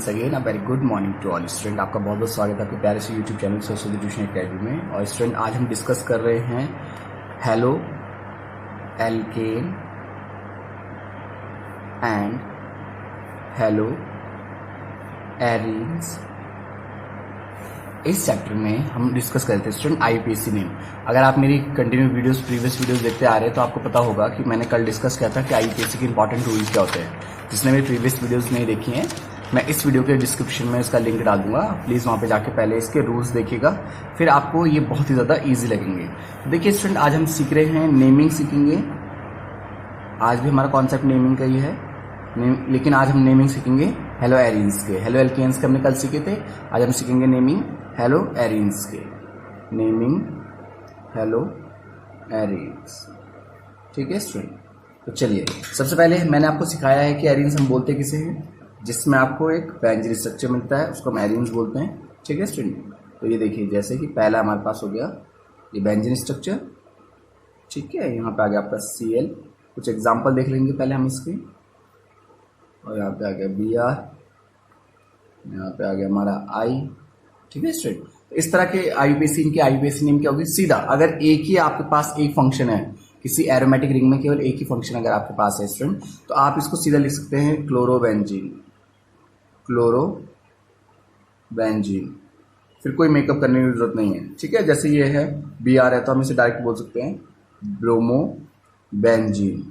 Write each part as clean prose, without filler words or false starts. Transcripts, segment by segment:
Once again a very good morning to all student. आपका बहुत बहुत स्वागत है आपके प्यारे से YouTube channel Saraswati tuition academy में। और स्टूडेंट आज हम डिस्कस कर रहे हैं halo alkane and halo arenes. इस चैप्टर में हम डिस्कस करते हैं स्टूडेंट आईयूपीएसी नेम। अगर आप मेरी कंटिन्यू प्रीवियस वीडियोस देखते आ रहे हैं तो आपको पता होगा कि मैंने कल डिस्कस किया था कि आईयूपीएसी के इंपॉर्टेंट रूल्स क्या होते हैं। जिसने मेरी प्रीवियस वीडियोस नहीं देखी हैं, मैं इस वीडियो के डिस्क्रिप्शन में इसका लिंक डाल दूंगा। प्लीज़ वहाँ पे जाके पहले इसके रूल्स देखिएगा, फिर आपको ये बहुत ही ज़्यादा ईजी लगेंगे। तो देखिए स्टूडेंट, आज हम सीख रहे हैं नेमिंग सीखेंगे। आज भी हमारा कॉन्सेप्ट नेमिंग का ही है, लेकिन आज हम नेमिंग सीखेंगे हेलो एरीन्स के। हेलो एल्केन्स के हमने कल सीखे थे, आज हम सीखेंगे नेमिंग हेलो एरीन्स के। नेमिंग हेलो एरीन्स, ठीक है स्टूडेंट। तो चलिए, सबसे पहले मैंने आपको सिखाया है कि एरीन्स हम बोलते किसे हैं, जिसमें आपको एक बेंजीन स्ट्रक्चर मिलता है, उसको हम एरीन्स बोलते हैं, ठीक है स्टूडेंट। तो ये देखिए, जैसे कि पहला हमारे पास हो गया ये बेंजीन स्ट्रक्चर, ठीक है। यहाँ पे आ गया आपका Cl। कुछ एग्जांपल देख लेंगे पहले हम इसके। और यहाँ पे आ गया Br, यहाँ पे आ गया हमारा I, ठीक है स्टूडेंट। इस तरह के आईयूपीएसी नेम क्या होगी, सीधा अगर एक ही आपके पास एक फंक्शन है, किसी एरोमेटिक रिंग में केवल एक ही फंक्शन अगर आपके पास है स्टूडेंट, तो आप इसको सीधा लिख सकते हैं क्लोरोबेंजीन। फिर कोई मेकअप करने की जरूरत नहीं है, ठीक है। जैसे ये है Br है तो हम इसे डायरेक्ट बोल सकते हैं ब्रोमोबेंजीन,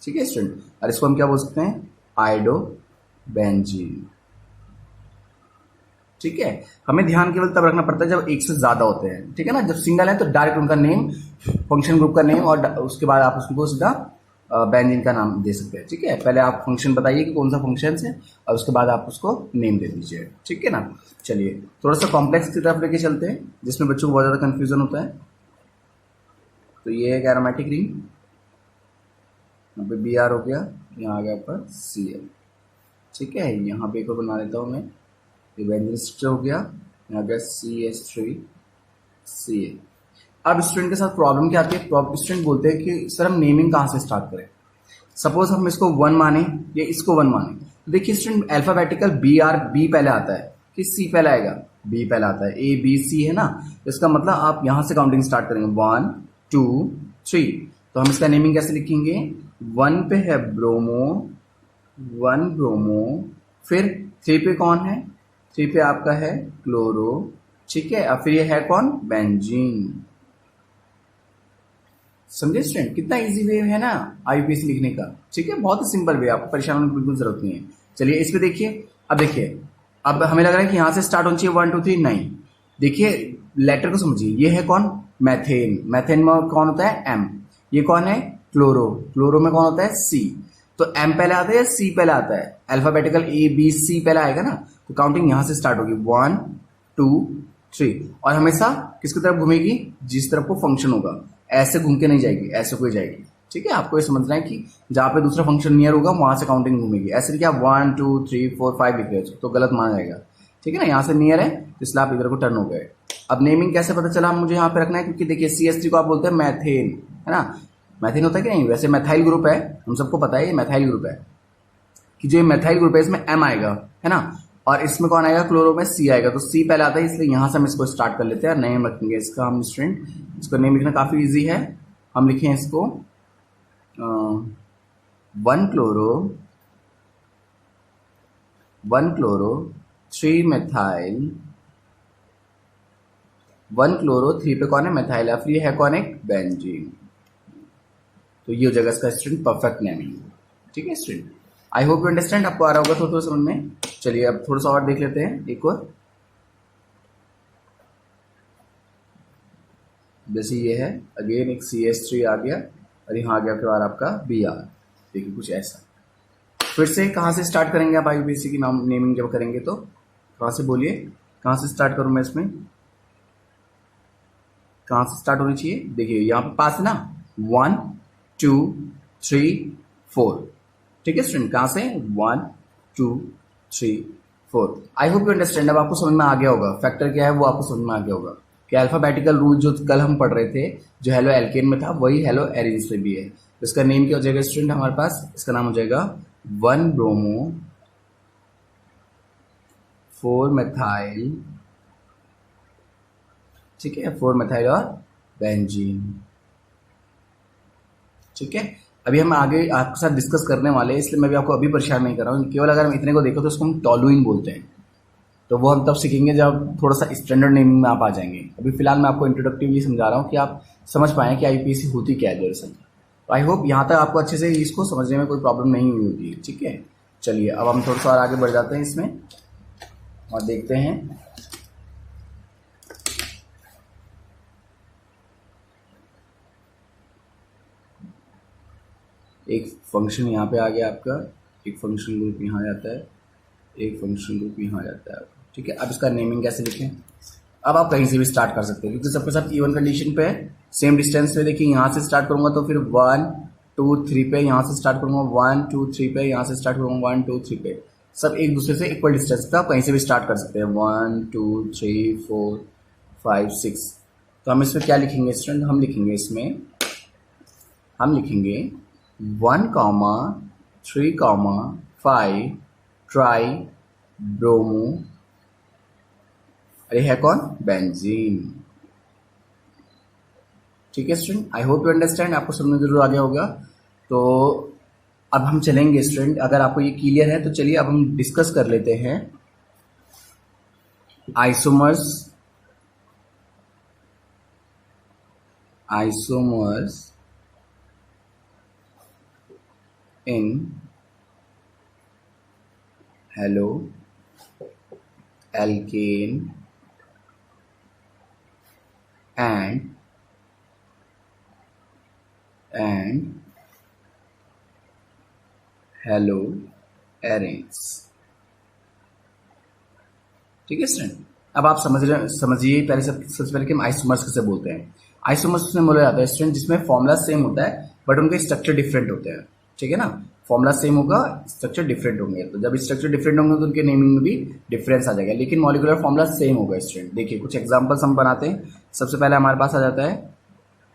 ठीक है स्टूडेंट। और इसको हम क्या बोल सकते हैं, आइडोबेंजीन, ठीक है। हमें ध्यान केवल तब रखना पड़ता है जब एक से ज्यादा होते हैं, ठीक है ना। जब सिंगल है तो डायरेक्ट उनका नेम, फंक्शन ग्रुप का नेम, और उसके बाद आप उसको सीधा बेंजीन का नाम दे सकते हैं, ठीक है। पहले आप फंक्शन बताइए कि कौन सा फंक्शन है, और उसके बाद आप उसको नेम दे दीजिए, ठीक है ना। चलिए थोड़ा सा कॉम्प्लेक्स की तरफ लेके चलते हैं, जिसमें बच्चों को बहुत ज्यादा कंफ्यूजन होता है। तो ये एक एरोमेटिक रिंग, यहाँ पे Br हो गया, यहाँ आ गया पर Cl, ठीक है। यहाँ पे एक और बना लेता हूँ मैं, ये बेंजीन स्ट्रक्चर हो गया, यहाँ गया CH3Ca। अब स्टूडेंट के साथ प्रॉब्लम क्या आती है, स्टूडेंट बोलते हैं कि सर हम नेमिंग कहाँ से स्टार्ट करें। सपोज हम इसको 1 माने या इसको 1 माने, तो देखिए स्टूडेंट अल्फाबेटिकल Br, B पहले आता है कि C पहले आएगा, B पहले आता है, ABC है ना। तो इसका मतलब आप यहाँ से काउंटिंग स्टार्ट करेंगे 1 2 3। तो हम इसका नेमिंग कैसे लिखेंगे, 1 पे है ब्रोमो, फिर 3 पे कौन है, 3 पे आपका है क्लोरो, ठीक है। और फिर ये है कौन, बेंजीन। समझे स्टूडेंट, कितना इजी वे है ना आईयूपीएसी लिखने का, ठीक है। बहुत ही सिंपल वे, आपको परेशान होने की बिल्कुल जरूरत नहीं है। चलिए इस पे देखिए, अब देखिए, अब हमें लग रहा है कि यहां से स्टार्ट होनी चाहिए 1 2 3, नहीं। देखिए लेटर को समझिए, ये है कौन, मैथेन। मैथेन में कौन होता है, M। ये कौन है, क्लोरो में कौन होता है, C। तो M पहले आता है या C पहले आता है, अल्फाबेटिकल ABC पहले आएगा ना। तो काउंटिंग यहां से स्टार्ट होगी 1 2 3, और हमेशा किसकी तरफ घूमेगी, जिस तरफ को फंक्शन होगा। ऐसे घूम के नहीं जाएगी, ऐसे कोई जाएगी, ठीक है। आपको ये समझना है कि जहां पे दूसरा फंक्शन नियर होगा वहां से काउंटिंग घूमेगी। ऐसे लिखिए आप 1 2 3 4 5 लिख रहे हो तो गलत माना जाएगा, ठीक है ना। यहाँ से नियर है इसलिए आप इधर को टर्न हो गए। अब नेमिंग कैसे पता चला मुझे यहाँ पे रखना है, क्योंकि देखिए CH3 को आप बोलते हैं मैथेन, है ना। मैथेन होता है कि नहीं, वैसे मैथाइल ग्रुप है, हम सबको पता है ये मैथाइल ग्रुप है, कि जो ये मैथाइल ग्रुप है इसमें M आएगा, है ना। और इसमें कौन आएगा, क्लोरो में C आएगा। तो C पहले आता है, इसलिए यहां से हम इसको स्टार्ट कर लेते हैं। नेम रखेंगे इसका हम स्टूडेंट, इसको नेम लिखना काफी इजी है। हम लिखें इसको 1 क्लोरो 3 methyl, 1 क्लोरो 3 पे कौन है, मैथाइल। फिर ये है कौन, एक बेंजीन। तो ये हो जाएगा इसका स्टूडेंट परफेक्ट नेमिंग, ठीक है student. I hope you understand, आपको आ रहा होगा थोड़ा समझ में। चलिए अब थोड़ा सा और देख लेते हैं एक और। जैसे ये है अगेन एक CH3 आ गया, और यहाँ आ गया फिर आपका Br, देखिए कुछ ऐसा। फिर से कहाँ से स्टार्ट करेंगे आप आईयूपीएसी की नाम नेमिंग जब करेंगे, तो कहाँ से बोलिए, कहाँ से स्टार्ट करूँ मैं इसमें, कहाँ से स्टार्ट होनी चाहिए। देखिए यहाँ पे पास है ना, 1 2 3 4, ठीक है स्टूडेंट। कहाँ से, 1 2 3 4। I hope you understand. अब आपको समझ में आ गया होगा फैक्टर क्या है, वो आपको समझ में आ गया होगा कि अल्फाबेटिकल रूल जो कल हम पढ़ रहे थे, जो हेलो एल्केन में था, वही हेलो एरीन्स में भी है। तो इसका नेम क्या हो जाएगा स्टूडेंट हमारे पास, इसका नाम हो जाएगा 1 ब्रोमो 4 मेथाइल, ठीक है, 4 मेथाइल और बेंजीन, ठीक है। अभी हम आगे आपके साथ डिस्कस करने वाले हैं, इसलिए मैं भी आपको अभी परेशान नहीं कर रहा हूँ। केवल अगर हम इतने को देखो तो उसको हम टॉलुइन बोलते हैं, तो वो हम तब सीखेंगे जब थोड़ा सा स्टैंडर्ड नेमिंग में आप आ जाएंगे। अभी फिलहाल मैं आपको इंट्रोडक्टिवली समझा रहा हूँ कि आप समझ पाएँ कि आईपीएसी होती क्या है दरअसल। तो आई होप यहाँ तक आपको अच्छे से इसको समझने में कोई प्रॉब्लम नहीं हुई होगी, ठीक है। चलिए अब हम थोड़ा सा और आगे बढ़ जाते हैं इसमें और देखते हैं। एक फंक्शन यहाँ पे आ गया आपका, एक फंक्शन ग्रुप यहाँ जाता है, एक फंक्शन ग्रुप यहाँ जाता है, ठीक है। अब इसका नेमिंग कैसे लिखें? अब आप कहीं से भी स्टार्ट कर सकते हैं क्योंकि सबके साथ इवन कंडीशन पे है, सेम डिस्टेंस पे। देखिए यहाँ से स्टार्ट करूंगा तो फिर 1 2 3 पे, यहाँ से स्टार्ट करूंगा 1 2 3 पे, यहाँ से स्टार्ट करूंगा 1 2 3 पे, सब एक दूसरे से इक्वल डिस्टेंस पे आप कहीं से भी स्टार्ट कर सकते हैं। 1 2 3 4 5 6। तो हम इसमें क्या लिखेंगे स्टूडेंट? हम लिखेंगे इसमें 1 कॉमा 3 कॉमा 5 ट्राई ब्रोमो, अरे है कौन? बेंजीन, ठीक है student. I hope you understand, आपको समझ जरूर आ गया होगा। तो अब हम चलेंगे स्टूडेंट, अगर आपको ये क्लियर है तो चलिए अब हम डिस्कस कर लेते हैं isomers in halo alkane and hello arenes, ठीक है स्टूडेंट। अब आप समझिए पहले सबसे पहले कि हम आइसोमर्स किसे बोलते हैं। आइसोमर्स उसमें बोला जाता है स्टूडेंट जिसमें फॉर्मूला सेम होता है बट उनके स्ट्रक्चर डिफरेंट होते हैं, ठीक है ना। फॉर्मूला सेम होगा, स्ट्रक्चर डिफरेंट होंगे, तो जब स्ट्रक्चर डिफरेंट होंगे तो उनके नेमिंग में भी डिफरेंस आ जाएगा, लेकिन मॉलिक्यूलर फॉर्मूला सेम होगा स्टूडेंट। देखिए कुछ एग्जांपल्स हम बनाते हैं। सबसे पहले हमारे पास आ जाता है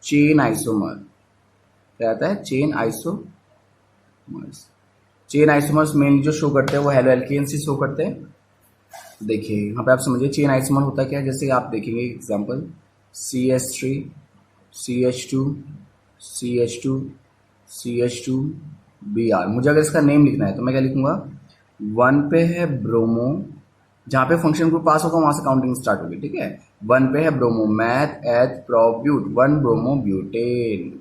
चेन आइसोमर, क्या आता है? Chain isomers. Chain isomers mainly जो शो करते हैं वो हेलो एल्केन्स ही शो करते हैं। देखिए यहाँ पे आप समझिए चेन आइसोमर होता है क्या, जैसे आप देखेंगे example CH3 CH2 CH2 CH2 Br। मुझे अगर इसका नेम लिखना है तो मैं क्या लिखूंगा? 1 पे है ब्रोमो, जहाँ पे फंक्शन ग्रुप पास होगा वहां से काउंटिंग स्टार्ट होगी, ठीक है। 1 पे है bromo, meth eth prop but, 1 bromo butane,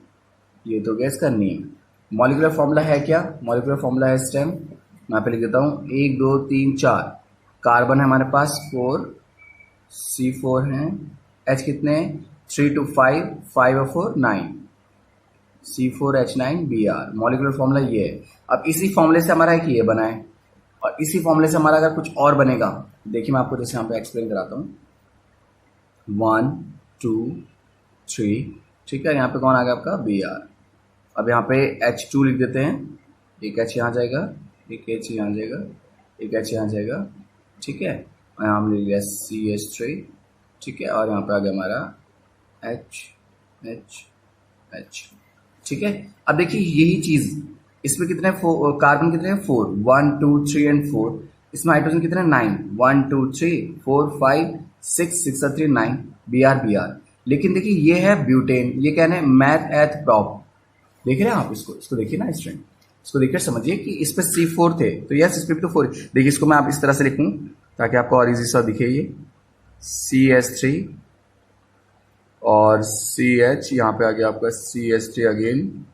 ये तो गया इसका नेम। मॉलिक्यूलर फॉर्मूला है क्या? मॉलिक्यूलर फॉर्मूला है स्टेम, मैं पे लिख देता हूँ 1 2 3 4। कार्बन है हमारे पास 4, C4 हैं, H कितने? 3 to 5, 5 और 4 9, C4H9Br। मॉलिक्यूलर फॉर्मूला ये है। अब इसी फॉर्मूले से हमारा एक ये बना है और इसी फॉर्मूले से हमारा अगर कुछ और बनेगा, देखिए मैं आपको जैसे यहाँ पे एक्सप्लेन कराता हूँ। 1 2 3, ठीक है। यहाँ पे कौन आ गया आपका? Br। अब यहाँ पे H2 लिख देते हैं, एक H यहाँ जाएगा, एक H यहाँ जाएगा, एक H यहाँ जाएगा, ठीक है। और यहाँ हमने लिया CH3, ठीक है। और यहाँ पे आ गया हमारा H, ठीक है। अब देखिए यही चीज इसमें कितने कार्बन कितने हैं? 4, 1 2 3 एंड 4। इसमें हाइड्रोजन कितने? 9, 1 2 3 4 5 6 6 और 3 9, Br। लेकिन देखिए ये है ब्यूटेन, ये क्या है? मैथ एथ प्रॉप। देख रहे हैं आप इसको देखिए ना स्टूडेंट, इसको देखकर समझिए कि इस पे C4 थे तो यस इस पे भी तो 4। देखिए इसको मैं आप इस तरह से लिखूं ताकि आपको और इजी सा दिखे। ये CH3 और CH, यहाँ पे आ गया आपका CH3 अगेन,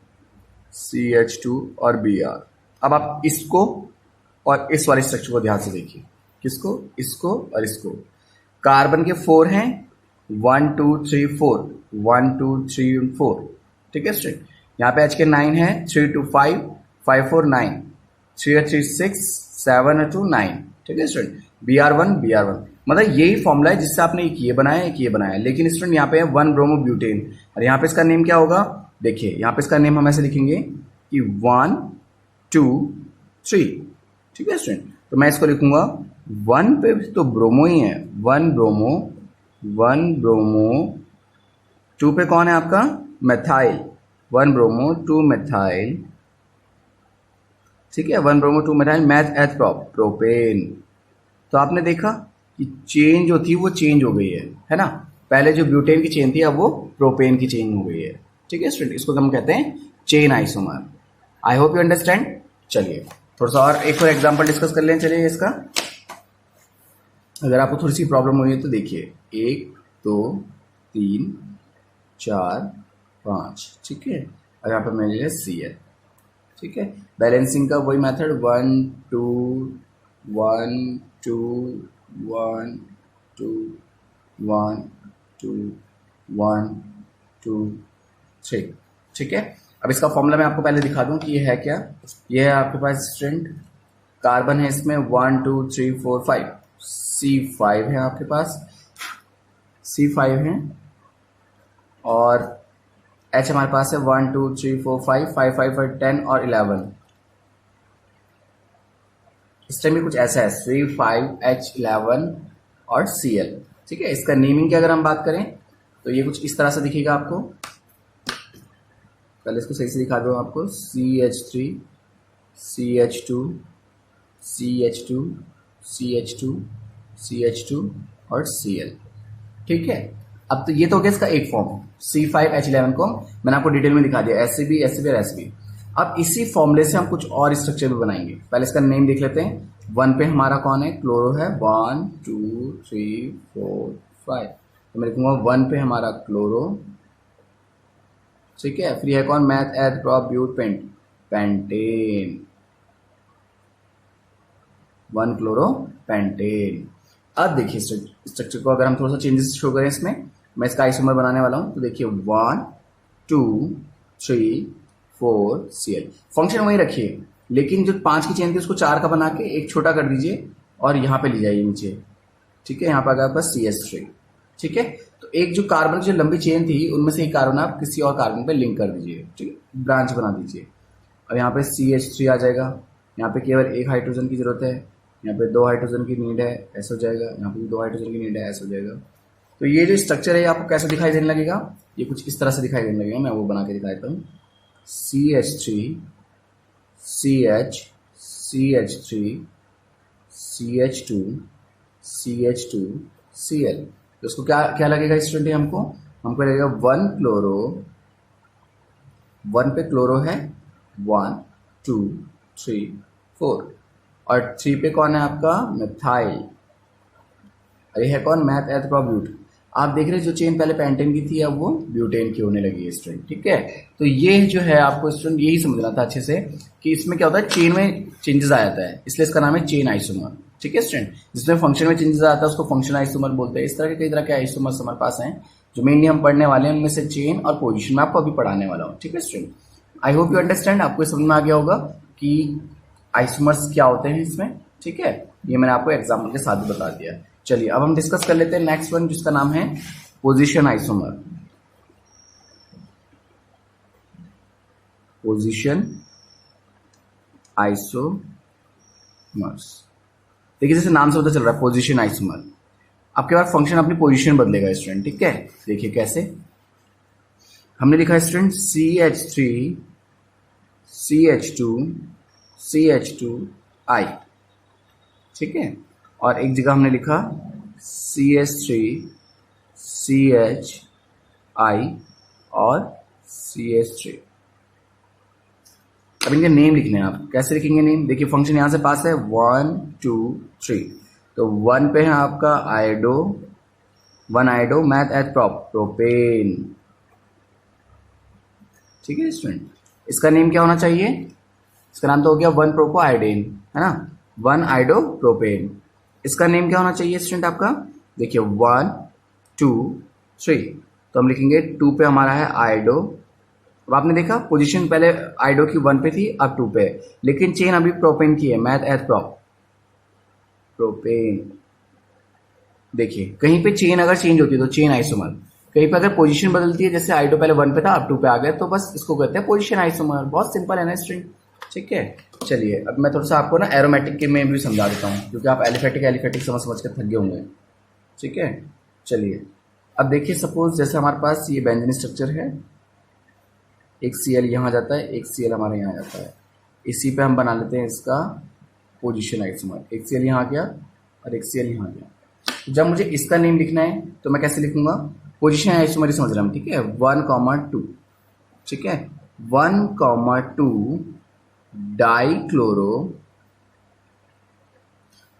CH2 और Br। अब आप इसको और इस वाले स्ट्रक्चर को ध्यान से देखिए, किसको? इसको और इसको। कार्बन के 4 हैं, 1 2 3 4, 1 2 3 4, ठीक है स्टूडेंट। यहाँ पे H के 9 है, 3 2 5 5 4 9, 3 3 6 7 2 9, ठीक है स्टूडेंट। Br1 मतलब यही फॉर्मूला है जिससे आपने एक ये बनाया एक ये बनाया, लेकिन स्टूडेंट यहाँ पे है 1 ब्रोमो ब्यूटेन और यहाँ पे इसका नेम क्या होगा? देखिए यहाँ पे इसका नेम हम ऐसे लिखेंगे कि 1 2 3, ठीक है स्टूडेंट। तो मैं इसको लिखूंगा 1 पे तो ब्रोमो ही है, 1 ब्रोमो, 2 पे कौन है आपका? मेथाइल, 1 ब्रोमो 2 मेथाइल, ठीक है। 1 ब्रोमो 2 मेथाइल, मैथ एथ प्रोपेन, तो आपने देखा कि चेन जो थी वो चेंज हो गई है ना। पहले जो ब्यूटेन की चेन थी अब वो प्रोपेन की चेन हो गई है। ठीक है स्टूडेंट, इसको हम कहते हैं chain isomer. I hope you understand. चलिए थोड़ा सा और एक और एग्जांपल डिस्कस कर लें। चलिए इसका, अगर आपको थोड़ी सी प्रॉब्लम हुई है तो देखिए 1 2 3 4 5, ठीक है। और यहाँ पर मेरे लिए सी है, ठीक है। बैलेंसिंग का वही मेथड 1 2 1 2 1 2 1 2 1 2 3, ठीक है। अब इसका फॉर्मूला मैं आपको पहले दिखा दूं कि ये है क्या। ये है आपके पास स्टूडेंट कार्बन है इसमें 1 2 3 4 5, C5 है आपके पास, C5 है। और H हमारे पास है 1 2 3 4 5 5 5 5 10 और 11। इस टाइम भी कुछ ऐसा है C5H11 और Cl, ठीक है। इसका नेमिंग की अगर हम बात करें तो ये कुछ इस तरह से दिखेगा आपको। पहले इसको सही से दिखा दूँ आपको, CH3 CH2 CH2 CH2 CH2 और Cl, ठीक है। अब तो ये तो हो गया इसका एक फॉर्म C5H11 को मैंने आपको डिटेल में दिखा दिया, SCB SCB और SB। अब इसी फॉर्मूले से हम कुछ और स्ट्रक्चर भी बनाएंगे। पहले इसका नेम देख लेते हैं। 1 पे हमारा कौन है, क्लोरो है, 1 2 3 4 5। तो मैं लिखूंगा 1 पे हमारा क्लोरो, ठीक है। फिर है कौन, meth eth prop but pent pentane, 1 chloro pentane. अब देखिए स्ट्रक्चर को अगर हम थोड़ा सा चेंजेस शो करें इसमें, मैं इसका आइसोमर बनाने वाला हूं। तो देखिए 1 2 3 4 Cl, फंक्शन वही रखिए, लेकिन जो 5 की चेन थी उसको 4 का बना के एक छोटा कर दीजिए और यहां पे ले जाइए नीचे, ठीक है। यहां पर अगर बस CH3, ठीक है। तो एक जो कार्बन की जो लंबी चेन थी उनमें से एक कार्बन आप किसी और कार्बन पे लिंक कर दीजिए, ठीक है, ब्रांच बना दीजिए। अब यहाँ पे CH3 आ जाएगा, यहाँ पे केवल एक हाइड्रोजन की जरूरत है, यहाँ पे 2 हाइड्रोजन की नीड है, ऐसा हो जाएगा। यहाँ पे भी 2 हाइड्रोजन की नीड है, ऐसा हो जाएगा। तो ये जो स्ट्रक्चर है आपको कैसे दिखाई देने लगेगा, ये कुछ इस तरह से दिखाई देने लगेगा। मैं वो बना के दिखा देता हूँ। CH3 CH CH3 CH2 CH2 Cl। तो उसको क्या क्या लगेगा स्टूडेंट, हमको लगेगा 1 क्लोरो, 1 पे क्लोरो है 1 2 3 4 और 3 पे कौन है आपका, मिथाइल। अरे है कौन, मैथ एथ प्रोप ब्यूट। आप देख रहे हैं जो चेन पहले पेंटेन की थी अब वो ब्यूटेन की होने लगी है स्टूडेंट, ठीक है। तो ये जो है आपको स्टूडेंट यही समझना था अच्छे से कि इसमें क्या होता है, चेन में चेंजेस आ जाता है, इसलिए इसका नाम है चेन आइसोमर, ठीक है स्टूडेंट। जिसमें फंक्शन में चेंजेस आता है उसको फंक्शन आइसोमर बोलते हैं। इस तरह के कई तरह के आइसोमर्स हमारे पास हैं जो मेनली हम पढ़ने वाले हैं। उनमें से चेन और पोजिशन मैं आपको अभी पढ़ाने वाला हूँ, ठीक है student. I hope you understand, आपको समझ में आ गया होगा कि आइसोमर्स क्या होते हैं इसमें, ठीक है। ये मैंने आपको एग्जाम्पल के साथ बता दिया। चलिए अब हम डिस्कस कर लेते हैं नेक्स्ट वन, जिसका नाम है पोजीशन आइसोमर। पोजीशन आइसोमर्स, देखिए जैसे नाम से पता चल रहा है पोजीशन आइसोमर। आपके पास फंक्शन अपनी पोजीशन बदलेगा स्टूडेंट, ठीक है। देखिए कैसे, हमने लिखा है स्टूडेंट CH3 CH2 CH2I, ठीक है। और एक जगह हमने लिखा CH3 CHI और CH3। अब इनके नेम लिखने हैं आप, कैसे लिखेंगे नेम, देखिए फंक्शन यहां से पास है 1 2 3। तो 1 पे है आपका iodo, 1 iodo, math eth prop propane, ठीक है स्टूडेंट। इसका नेम क्या होना चाहिए, इसका नाम तो हो गया 1 प्रोपो आयोडीन, है ना, 1 आयोडो प्रोपेन। इसका नेम क्या होना चाहिए स्टूडेंट आपका, देखिए 1 2 3। तो हम लिखेंगे 2 पे हमारा है आयोडो। अब आपने देखा पोजीशन पहले आयोडो की 1 पे थी, अब 2 पे, लेकिन चेन अभी प्रोपेन की है, मैथ एथ प्रोप प्रोपेन। देखिए कहीं पे चेन अगर चेंज होती है तो चेन आइसोमर, कहीं पे अगर पोजीशन बदलती है, जैसे आयोडो पहले 1 पे था अब 2 पे आ गया, तो बस इसको कहते हैं पोजीशन आइसोमर। बहुत सिंपल है ना स्टूडेंट, ठीक है। चलिए अब मैं थोड़ा सा आपको ना एरोमेटिक के में भी समझा देता हूँ, क्योंकि आप एलिफेटिक समझ के थक गए होंगे, ठीक है। चलिए अब देखिए, सपोज जैसे हमारे पास ये बेंजीन स्ट्रक्चर है, एक Cl यहाँ जाता है, एक Cl हमारे यहाँ जाता है। इसी पे हम बना लेते हैं इसका पोजीशन आइसोमर। एक Cl यहाँ आ गया, और एक Cl यहाँ गया। तो जब मुझे इसका नेम लिखना है तो मैं कैसे लिखूंगा, पोजीशन आइसोमर समझ रहा हूँ, ठीक है, 1,2, ठीक है, 1,2 डाइक्लोरो,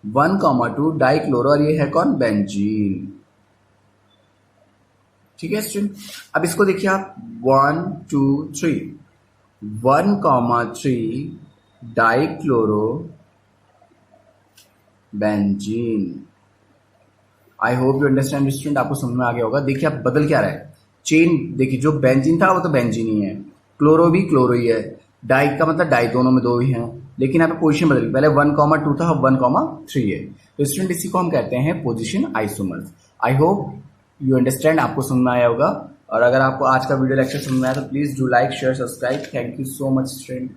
1,2 डाइक्लोरो, और ये है कौन, बेंजीन, ठीक है स्टूडेंट। अब इसको देखिए आप, 1 2 3, 1,3 dichloro benzene. I hope you understand student, आपको समझ में आ गया होगा। देखिए आप बदल क्या रहा है, चेन देखिए, जो बेंजीन था वो तो बेंजीन ही है, क्लोरो भी क्लोरो ही है, डाई का मतलब डाई, दोनों में दो ही हैं, लेकिन यहाँ पे पोजीशन बदल गई, पहले 1,2 था, अब 1,3 है। तो स्टूडेंट इसी को हम कहते हैं position isomers. I hope you understand, आपको समझ में आया होगा। और अगर आपको आज का वीडियो लेक्चर समझ में आया तो please do like, share, subscribe. Thank you so much student.